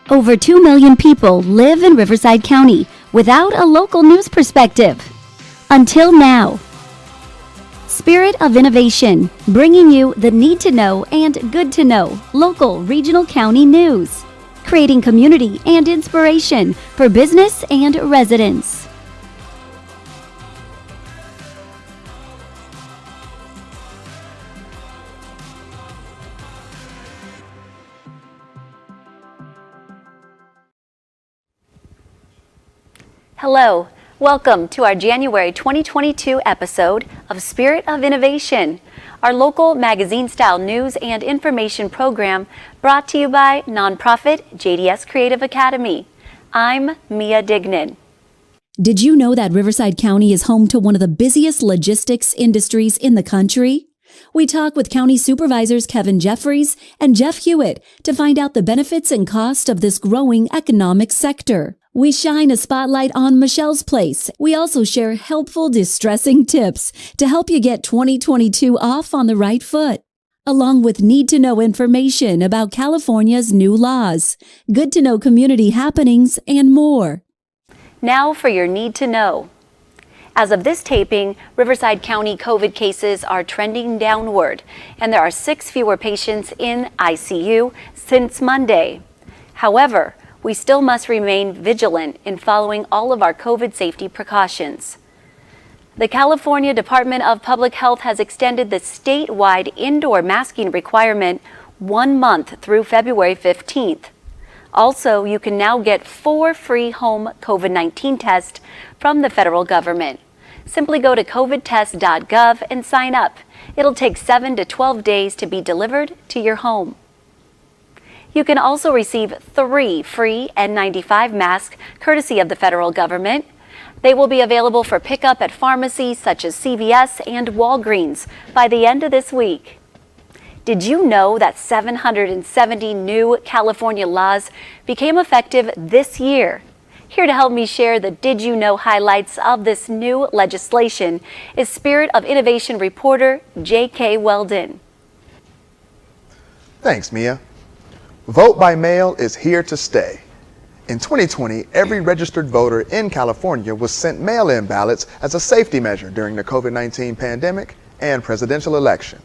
Over 2 million people live in Riverside County without a local news perspective. Until now. Spirit of Innovation, bringing you the need to know and good to know local regional county news, creating community and inspiration for business and residents. Hello, welcome to our January 2022 episode of Spirit of Innovation, our local magazine-style news and information program brought to you by nonprofit Jds Creative Academy. I'm Mia Dignan. Did you know that Riverside County is home to one of the busiest logistics industries in the country? We talk with County Supervisors Kevin Jeffries and Jeff Hewitt to find out the benefits and cost of this growing economic sector. We shine a spotlight on Michelle's Place. We also share helpful, distressing tips to help you get 2022 off on the right foot, along with need-to-know information about California's new laws, good-to-know community happenings, and more. Now for your need to know. As of this taping, Riverside County COVID cases are trending downward, and there are 6 fewer patients in ICU since Monday. However, we still must remain vigilant in following all of our COVID safety precautions. The California Department of Public Health has extended the statewide indoor masking requirement 1 month through February 15th. Also, you can now get 4 free home COVID-19 tests from the federal government. Simply go to covidtest.gov and sign up. It'll take 7 to 12 days to be delivered to your home. You can also receive 3 free N95 masks courtesy of the federal government. They will be available for pickup at pharmacies such as CVS and Walgreens by the end of this week. Did you know that 770 new California laws became effective this year? Here to help me share the Did You Know highlights of this new legislation is Spirit of Innovation reporter J.K. Weldon. Thanks, Mia. Vote by mail is here to stay. In 2020, every registered voter in California was sent mail-in ballots as a safety measure during the COVID-19 pandemic and presidential election.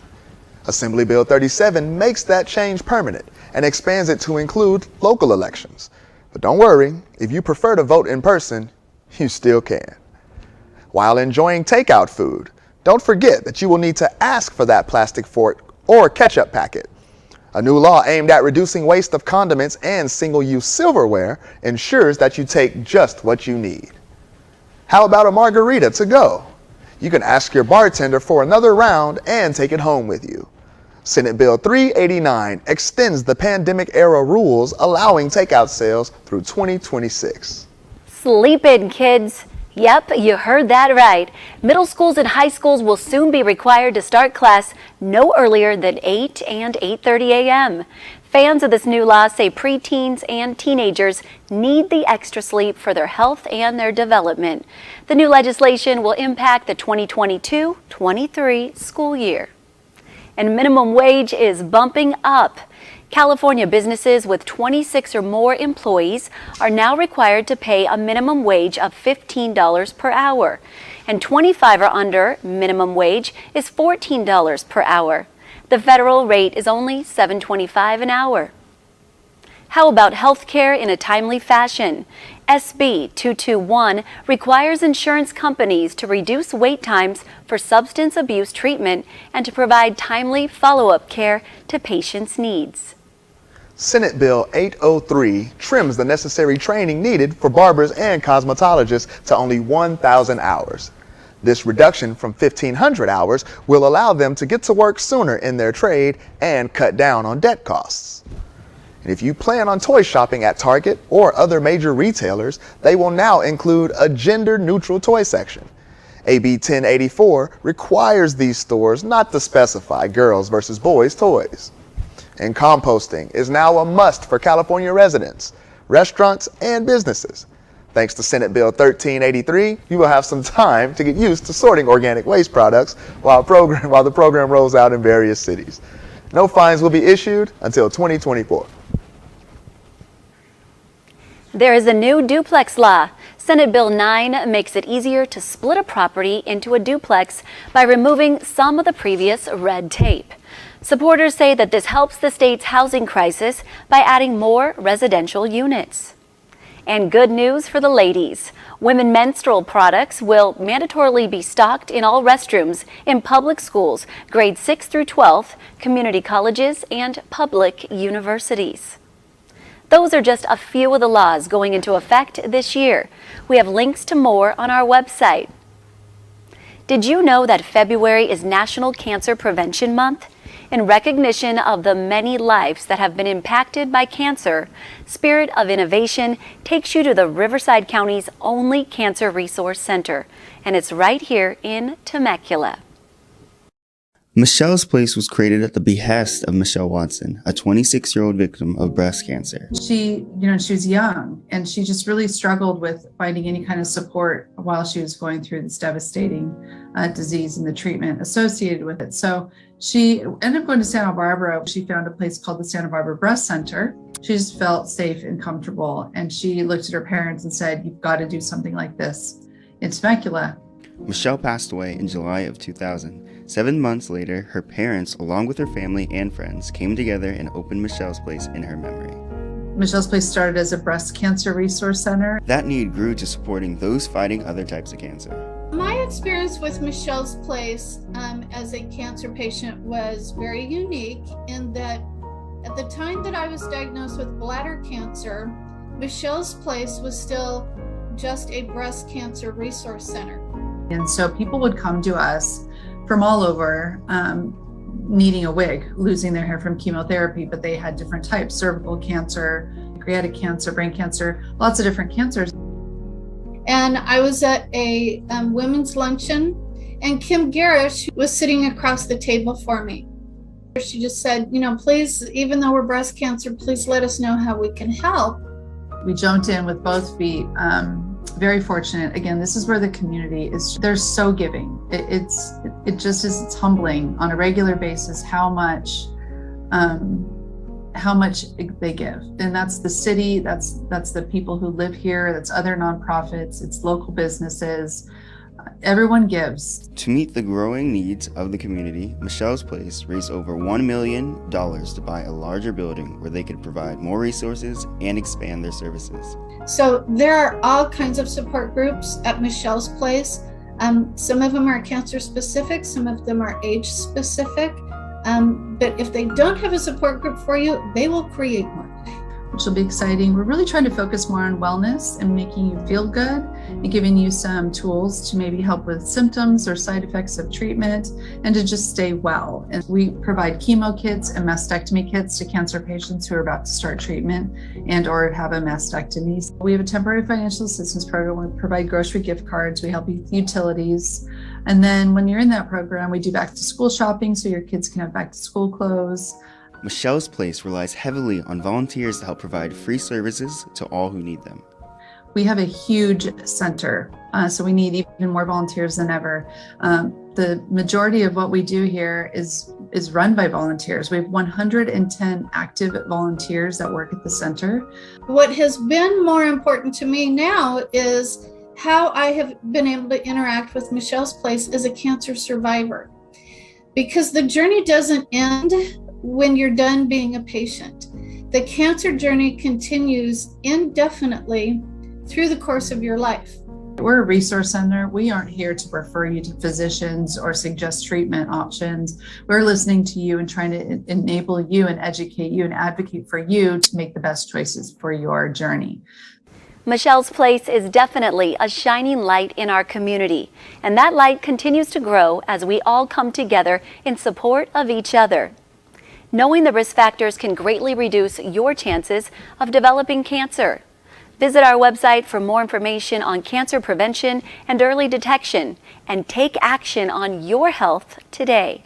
Assembly Bill 37 makes that change permanent and expands it to include local elections. But don't worry, if you prefer to vote in person, you still can. While enjoying takeout food, don't forget that you will need to ask for that plastic fork or ketchup packet. A new law aimed at reducing waste of condiments and single-use silverware ensures that you take just what you need. How about a margarita to go? You can ask your bartender for another round and take it home with you. Senate Bill 389 extends the pandemic-era rules allowing takeout sales through 2026. Sleep in, kids. Yep, you heard that right. Middle schools and high schools will soon be required to start class no earlier than 8 and 8:30 a.m. Fans of this new law say preteens and teenagers need the extra sleep for their health and their development. The new legislation will impact the 2022-23 school year. And minimum wage is bumping up. California businesses with 26 or more employees are now required to pay a minimum wage of $15 per hour, and 25 or under minimum wage is $14 per hour. The federal rate is only $7.25 an hour. How about health care in a timely fashion? SB 221 requires insurance companies to reduce wait times for substance abuse treatment and to provide timely follow-up care to patients' needs. Senate Bill 803 trims the necessary training needed for barbers and cosmetologists to only 1,000 hours. This reduction from 1,500 hours will allow them to get to work sooner in their trade and cut down on debt costs. And if you plan on toy shopping at Target or other major retailers, they will now include a gender-neutral toy section. AB 1084 requires these stores not to specify girls versus boys toys. And composting is now a must for California residents, restaurants, and businesses. Thanks to Senate Bill 1383, you will have some time to get used to sorting organic waste products while the program rolls out in various cities. No fines will be issued until 2024. There is a new duplex law. Senate Bill 9 makes it easier to split a property into a duplex by removing some of the previous red tape. Supporters say that this helps the state's housing crisis by adding more residential units. And good news for the ladies. Women menstrual products will mandatorily be stocked in all restrooms in public schools, grades 6 through 12, community colleges, and public universities. Those are just a few of the laws going into effect this year. We have links to more on our website. Did you know that February is National Cancer Prevention Month? In recognition of the many lives that have been impacted by cancer, Spirit of Innovation takes you to the Riverside County's only Cancer Resource Center, and it's right here in Temecula. Michelle's Place was created at the behest of Michelle Watson, a 26-year-old victim of breast cancer. She was young, and she just really struggled with finding any kind of support while she was going through this devastating disease and the treatment associated with it. So she ended up going to Santa Barbara. She found a place called the Santa Barbara Breast Center. She just felt safe and comfortable, and she looked at her parents and said, "You've got to do something like this in Temecula." Michelle passed away in July of 2000. 7 months later, her parents, along with her family and friends, came together and opened Michelle's Place in her memory. Michelle's Place started as a breast cancer resource center. That need grew to supporting those fighting other types of cancer. My experience with Michelle's Place as a cancer patient was very unique in that at the time that I was diagnosed with bladder cancer, Michelle's Place was still just a breast cancer resource center. And so people would come to us from all over needing a wig, losing their hair from chemotherapy, but they had different types: cervical cancer, pancreatic cancer, brain cancer, lots of different cancers. And I was at a women's luncheon, and Kim Garish was sitting across the table for me. She just said, please, even though we're breast cancer, please let us know how we can help. We jumped in with both feet. Very fortunate. Again, this is where the community is. They're so giving. It's humbling on a regular basis how much they give. And that's the city, that's the people who live here, that's other nonprofits, it's local businesses. Everyone gives. To meet the growing needs of the community, Michelle's Place raised over $1 million to buy a larger building where they could provide more resources and expand their services. So there are all kinds of support groups at Michelle's Place. Some of them are cancer specific, some of them are age specific. But if they don't have a support group for you, they will create one. Which will be exciting. We're really trying to focus more on wellness and making you feel good and giving you some tools to maybe help with symptoms or side effects of treatment and to just stay well. And we provide chemo kits and mastectomy kits to cancer patients who are about to start treatment and or have a mastectomy. We have a temporary financial assistance program. We provide grocery gift cards. We help you with utilities. And then when you're in that program, we do back to school shopping so your kids can have back to school clothes. Michelle's Place relies heavily on volunteers to help provide free services to all who need them. We have a huge center, so we need even more volunteers than ever. The majority of what we do here is run by volunteers. We have 110 active volunteers that work at the center. What has been more important to me now is how I have been able to interact with Michelle's Place as a cancer survivor. Because the journey doesn't end when you're done being a patient. The cancer journey continues indefinitely through the course of your life. We're a resource center. We aren't here to refer you to physicians or suggest treatment options. We're listening to you and trying to enable you and educate you and advocate for you to make the best choices for your journey. Michelle's Place is definitely a shining light in our community, and that light continues to grow as we all come together in support of each other. Knowing the risk factors can greatly reduce your chances of developing cancer. Visit our website for more information on cancer prevention and early detection, and take action on your health today.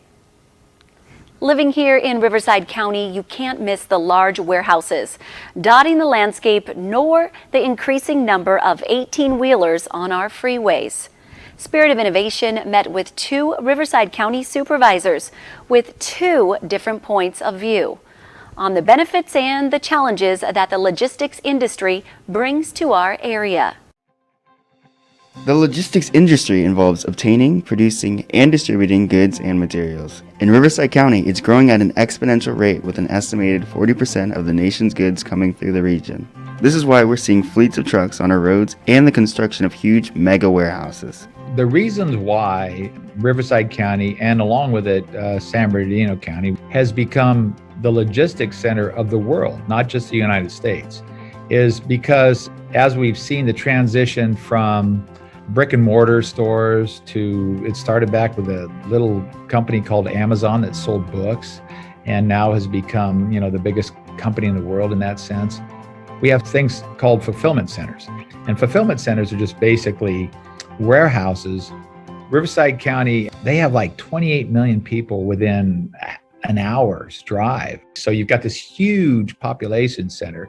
Living here in Riverside County, you can't miss the large warehouses dotting the landscape, nor the increasing number of 18-wheelers on our freeways. Spirit of Innovation met with 2 Riverside County supervisors with 2 different points of view. on the benefits and the challenges that the logistics industry brings to our area. The logistics industry involves obtaining, producing, and distributing goods and materials. In Riverside County, it's growing at an exponential rate with an estimated 40% of the nation's goods coming through the region. This is why we're seeing fleets of trucks on our roads and the construction of huge mega warehouses. The reasons why Riverside County, and along with it San Bernardino County, has become the logistics center of the world, not just the United States, is because as we've seen the transition from brick and mortar stores to, it started back with a little company called Amazon that sold books and now has become, the biggest company in the world in that sense. We have things called fulfillment centers, and fulfillment centers are just basically warehouses. Riverside County, they have like 28 million people within an hour's drive. So you've got this huge population center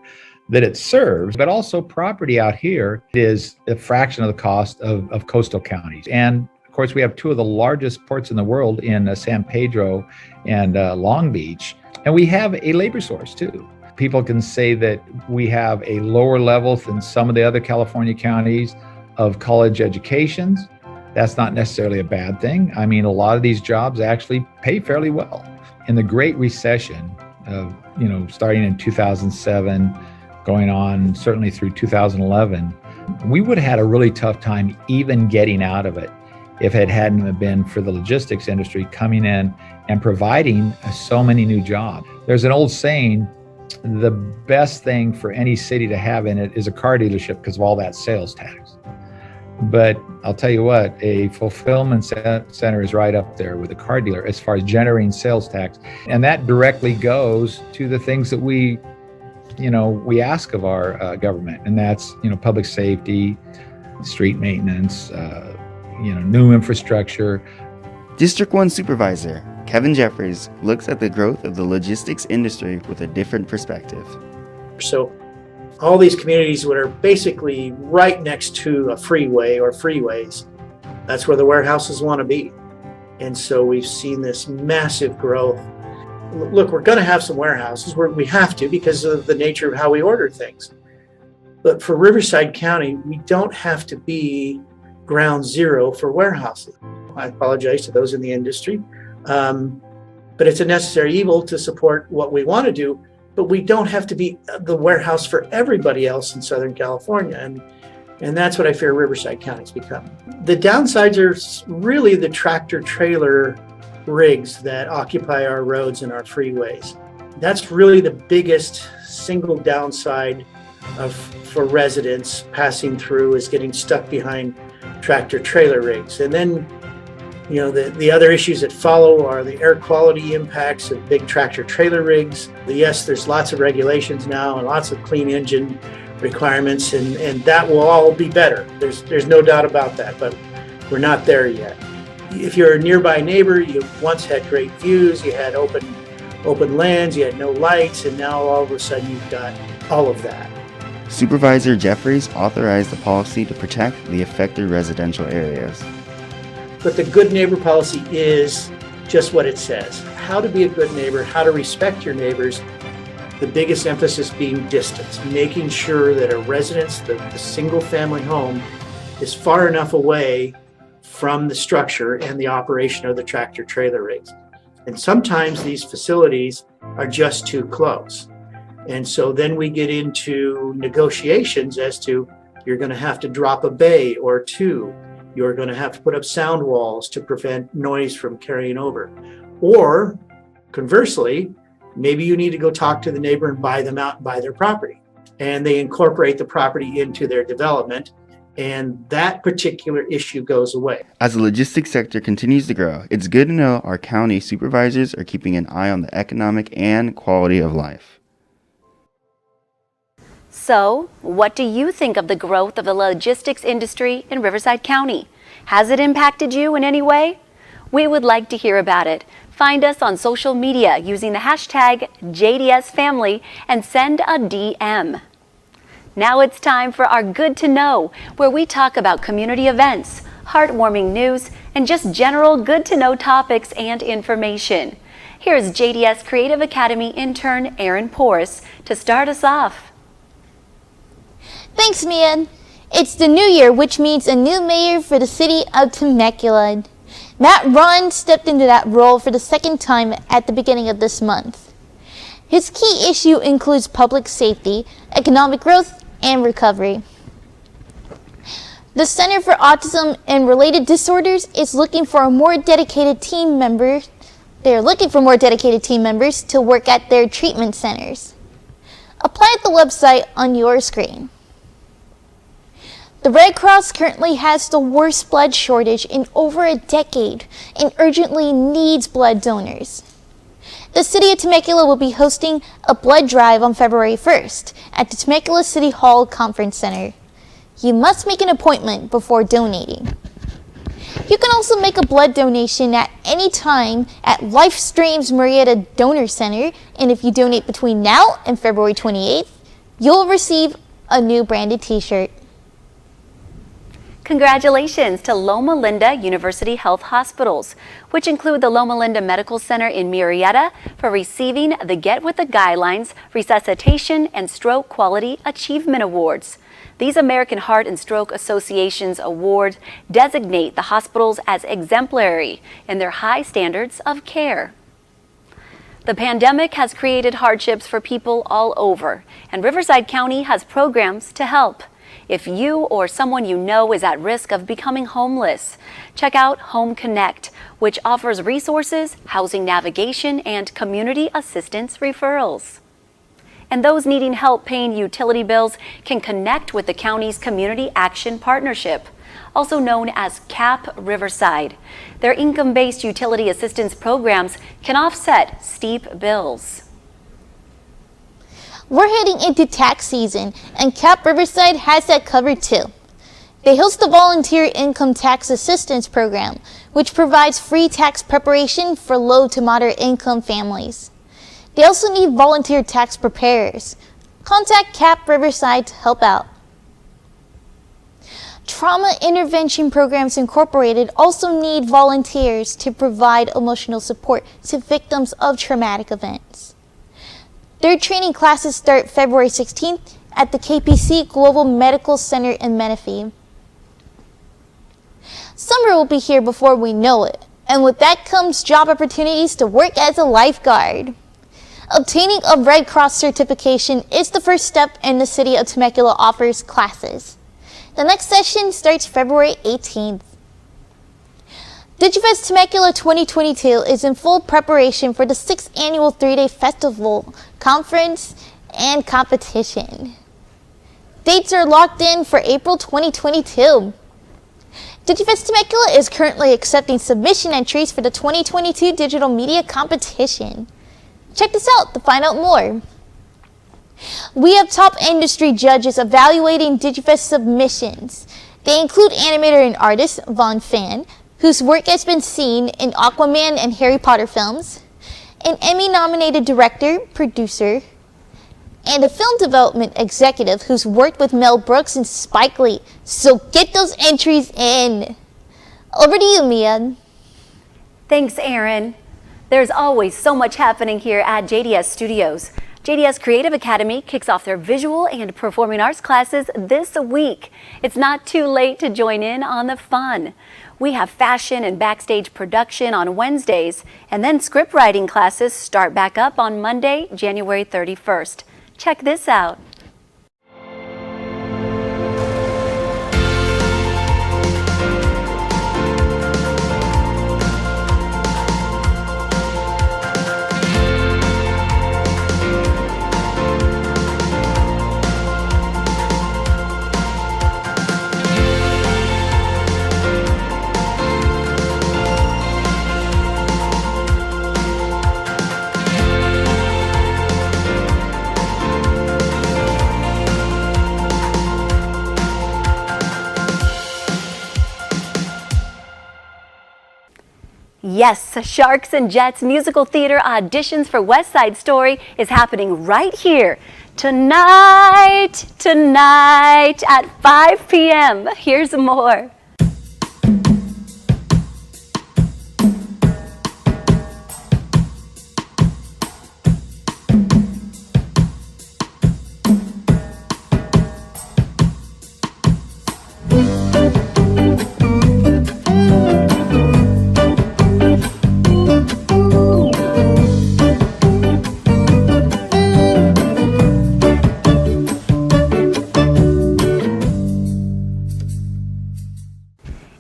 that it serves, but also property out here is a fraction of the cost of coastal counties. And of course, we have two of the largest ports in the world in San Pedro and Long Beach. And we have a labor source too. People can say that we have a lower level than some of the other California counties of college educations. That's not necessarily a bad thing. I mean, a lot of these jobs actually pay fairly well. In the Great Recession of, starting in 2007, going on certainly through 2011, we would have had a really tough time even getting out of it if it hadn't been for the logistics industry coming in and providing so many new jobs. There's an old saying, the best thing for any city to have in it is a car dealership because of all that sales tax. But I'll tell you what, a fulfillment center is right up there with a car dealer as far as generating sales tax. And that directly goes to the things that we ask of our government, and that's, public safety, street maintenance, new infrastructure. District 1 Supervisor Kevin Jeffries looks at the growth of the logistics industry with a different perspective. So all these communities that are basically right next to a freeway or freeways, that's where the warehouses want to be. And so we've seen this massive growth. Look, we're going to have some warehouses where we have to because of the nature of how we order things. But for Riverside County, we don't have to be ground zero for warehouses. I apologize to those in the industry, but it's a necessary evil to support what we want to do. But we don't have to be the warehouse for everybody else in Southern California. And that's what I fear Riverside County's become. The downsides are really the tractor trailer rigs that occupy our roads and our freeways. That's really the biggest single downside for residents passing through, is getting stuck behind tractor trailer rigs. And then, the other issues that follow are the air quality impacts of big tractor trailer rigs. Yes, there's lots of regulations now and lots of clean engine requirements, and that will all be better. There's no doubt about that, but we're not there yet. If you're a nearby neighbor, you once had great views, you had open lands, you had no lights, and now all of a sudden you've got all of that. Supervisor Jeffries authorized the policy to protect the affected residential areas. But the good neighbor policy is just what it says. How to be a good neighbor, how to respect your neighbors. The biggest emphasis being distance, making sure that a residence, the single family home, is far enough away from the structure and the operation of the tractor trailer rigs. And sometimes these facilities are just too close. And so then we get into negotiations as to, you're going to have to drop a bay or two. You're going to have to put up sound walls to prevent noise from carrying over. Or conversely, maybe you need to go talk to the neighbor and buy them out and buy their property. And they incorporate the property into their development, and that particular issue goes away. As the logistics sector continues to grow, it's good to know our county supervisors are keeping an eye on the economic and quality of life. So, what do you think of the growth of the logistics industry in Riverside County? Has it impacted you in any way? We would like to hear about it. Find us on social media using the hashtag JDSFamily and send a DM. Now it's time for our Good to Know, where we talk about community events, heartwarming news, and just general good to know topics and information. Here's JDS Creative Academy intern Aaron Perris to start us off. Thanks, Mia. It's the new year, which means a new mayor for the city of Temecula. Matt Ron stepped into that role for the second time at the beginning of this month. His key issue includes public safety, economic growth, and recovery. The Center for Autism and Related Disorders is looking for more dedicated team members. They're looking for more dedicated team members to work at their treatment centers. Apply at the website on your screen. The Red Cross currently has the worst blood shortage in over a decade and urgently needs blood donors. The city of Temecula will be hosting a blood drive on February 1st at the Temecula City Hall Conference Center. You must make an appointment before donating. You can also make a blood donation at any time at LifeStream's Murrieta Donor Center, and if you donate between now and February 28th, you'll receive a new branded t-shirt. Congratulations to Loma Linda University Health Hospitals, which include the Loma Linda Medical Center in Murrieta, for receiving the Get With the Guidelines Resuscitation and Stroke Quality Achievement Awards. These American Heart and Stroke Association's awards designate the hospitals as exemplary in their high standards of care. The pandemic has created hardships for people all over, and Riverside County has programs to help. If you or someone you know is at risk of becoming homeless, check out Home Connect, which offers resources, housing navigation, and community assistance referrals. And those needing help paying utility bills can connect with the county's Community Action Partnership, also known as CAP Riverside. Their income-based utility assistance programs can offset steep bills. We're heading into tax season, and CAP Riverside has that covered too. They host the Volunteer Income Tax Assistance Program, which provides free tax preparation for low to moderate income families. They also need volunteer tax preparers. Contact CAP Riverside to help out. Trauma Intervention Programs Incorporated also need volunteers to provide emotional support to victims of traumatic events. Their training classes start February 16th at the KPC Global Medical Center in Menifee. Summer will be here before we know it, and with that comes job opportunities to work as a lifeguard. Obtaining a Red Cross certification is the first step, and the city of Temecula offers classes. The next session starts February 18th. DigiFest Temecula 2022 is in full preparation for the 6th annual 3-day festival, conference, and competition. Dates are locked in for April 2022. DigiFest Temecula is currently accepting submission entries for the 2022 Digital Media Competition. Check this out to find out more. We have top industry judges evaluating DigiFest submissions. They include animator and artist Von Fan, whose work has been seen in Aquaman and Harry Potter films, an Emmy-nominated director, producer, and a film development executive who's worked with Mel Brooks and Spike Lee. So get those entries in. Over to you, Mia. Thanks, Aaron. There's always so much happening here at JDS Studios. JDS Creative Academy kicks off their visual and performing arts classes this week. It's not too late to join in on the fun. We have fashion and backstage production on Wednesdays, and then script writing classes start back up on Monday, January 31st. Check this out. Yes, Sharks and Jets musical theater auditions for West Side Story is happening right here tonight at 5 p.m. Here's more.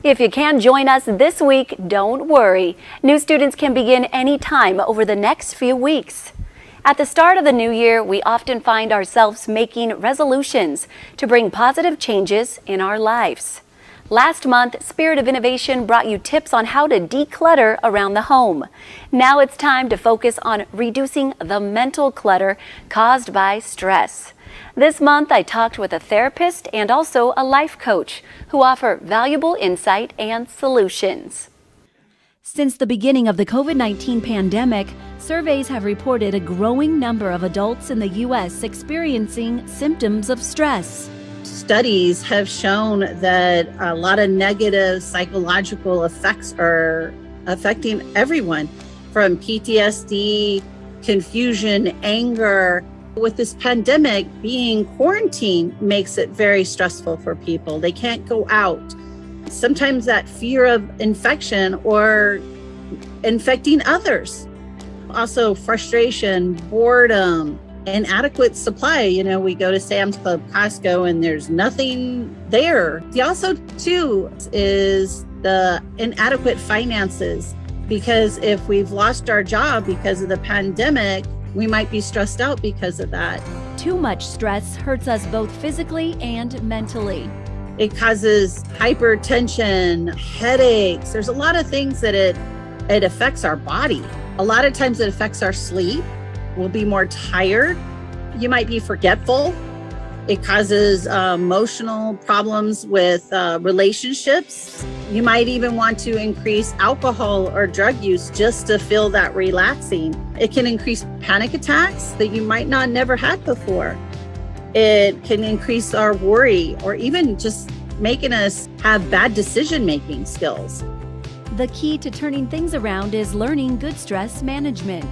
If you can join us this week, don't worry. New students can begin anytime over the next few weeks. At the start of the new year, we often find ourselves making resolutions to bring positive changes in our lives. Last month, Spirit of Innovation brought you tips on how to declutter around the home. Now it's time to focus on reducing the mental clutter caused by stress. This month, I talked with a therapist and also a life coach who offer valuable insight and solutions. Since the beginning of the COVID-19 pandemic, surveys have reported a growing number of adults in the U.S. experiencing symptoms of stress. Studies have shown that a lot of negative psychological effects are affecting everyone, from PTSD, confusion, anger. With this pandemic, being quarantined makes it very stressful for people. They can't go out. Sometimes that fear of infection or infecting others. Also frustration, boredom, inadequate supply. We go to Sam's Club, Costco, and there's nothing there. Also, too, is the inadequate finances, because if we've lost our job because of the pandemic, we might be stressed out because of that. Too much stress hurts us both physically and mentally. It causes hypertension, headaches. There's a lot of things that it affects our body. A lot of times it affects our sleep. We'll be more tired. You might be forgetful. It causes emotional problems with relationships. You might even want to increase alcohol or drug use just to feel that relaxing. It can increase panic attacks that you might not never had before. It can increase our worry, or even just making us have bad decision-making skills. The key to turning things around is learning good stress management.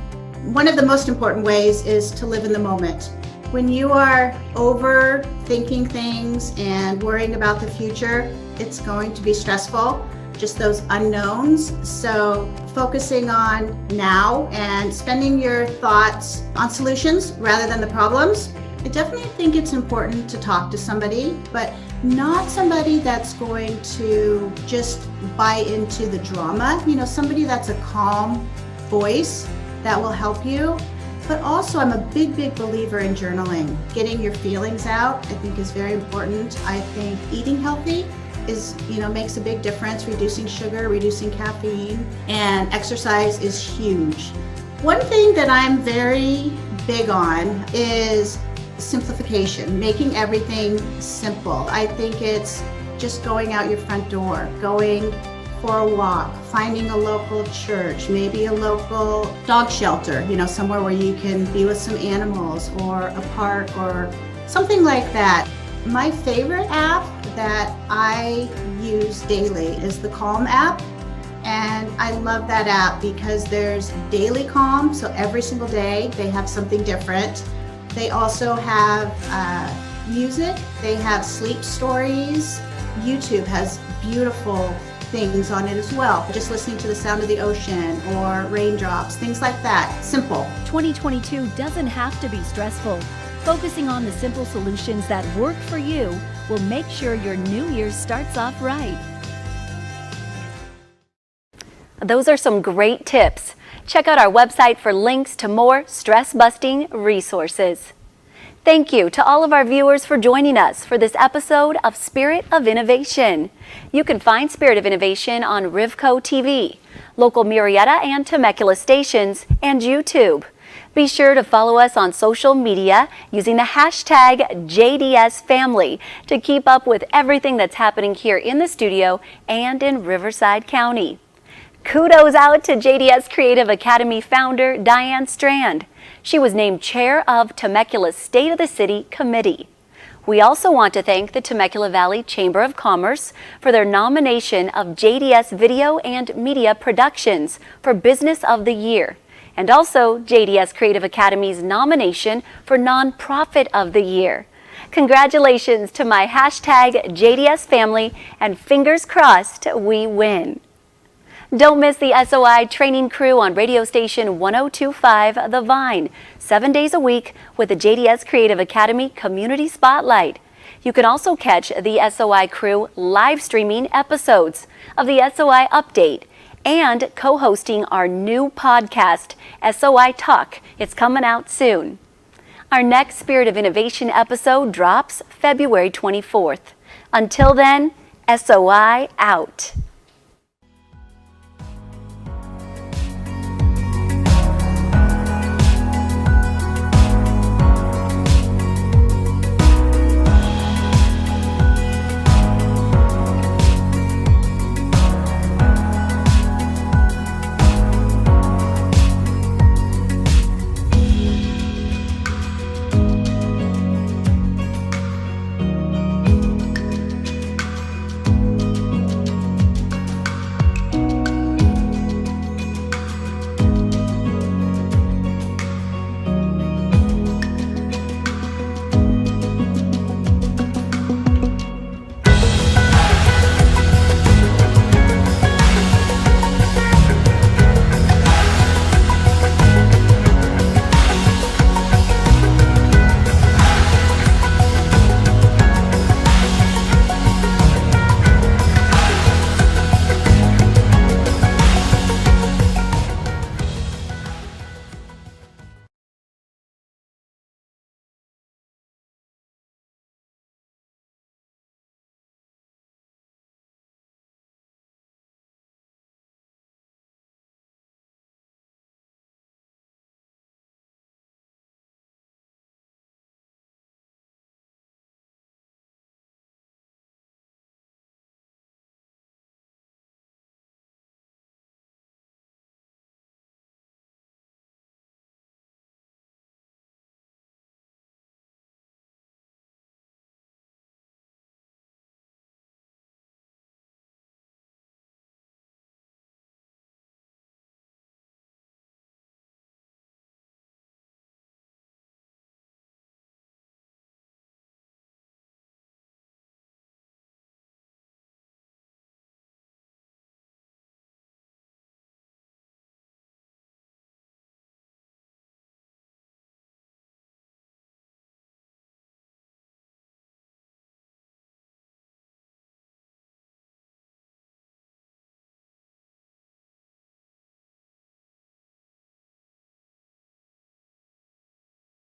One of the most important ways is to live in the moment. When you are overthinking things and worrying about the future, it's going to be stressful, just those unknowns. So focusing on now and spending your thoughts on solutions rather than the problems. I definitely think it's important to talk to somebody, but not somebody that's going to just buy into the drama. Somebody that's a calm voice that will help you. But also, I'm a big believer in journaling. Getting your feelings out, I think, is very important. I think eating healthy is, makes a big difference. Reducing sugar, reducing caffeine, and exercise is huge. One thing that I'm very big on is simplification, making everything simple. I think it's just going out your front door, going for a walk, finding a local church, maybe a local dog shelter, somewhere where you can be with some animals, or a park or something like that. My favorite app that I use daily is the Calm app. And I love that app because there's daily calm. So every single day they have something different. They also have music. They have sleep stories. YouTube has beautiful things on it as well. Just listening to the sound of the ocean or raindrops, things like that. Simple. 2022 doesn't have to be stressful. Focusing on the simple solutions that work for you will make sure your new year starts off right. Those are some great tips. Check out our website for links to more stress-busting resources. Thank you to all of our viewers for joining us for this episode of Spirit of Innovation. You can find Spirit of Innovation on Rivco TV, local Murrieta and Temecula stations, and YouTube. Be sure to follow us on social media using the hashtag JDSFamily to keep up with everything that's happening here in the studio and in Riverside County. Kudos out to JDS Creative Academy founder Diane Strand. She was named chair of Temecula's State of the City Committee. We also want to thank the Temecula Valley Chamber of Commerce for their nomination of JDS Video and Media Productions for Business of the Year, and also JDS Creative Academy's nomination for Nonprofit of the Year. Congratulations to my hashtag JDS family, and fingers crossed we win. Don't miss the SOI training crew on radio station 102.5 The Vine, 7 days a week with the JDS Creative Academy Community Spotlight. You can also catch the SOI crew live streaming episodes of the SOI Update and co-hosting our new podcast, SOI Talk. It's coming out soon. Our next Spirit of Innovation episode drops February 24th. Until then, SOI out.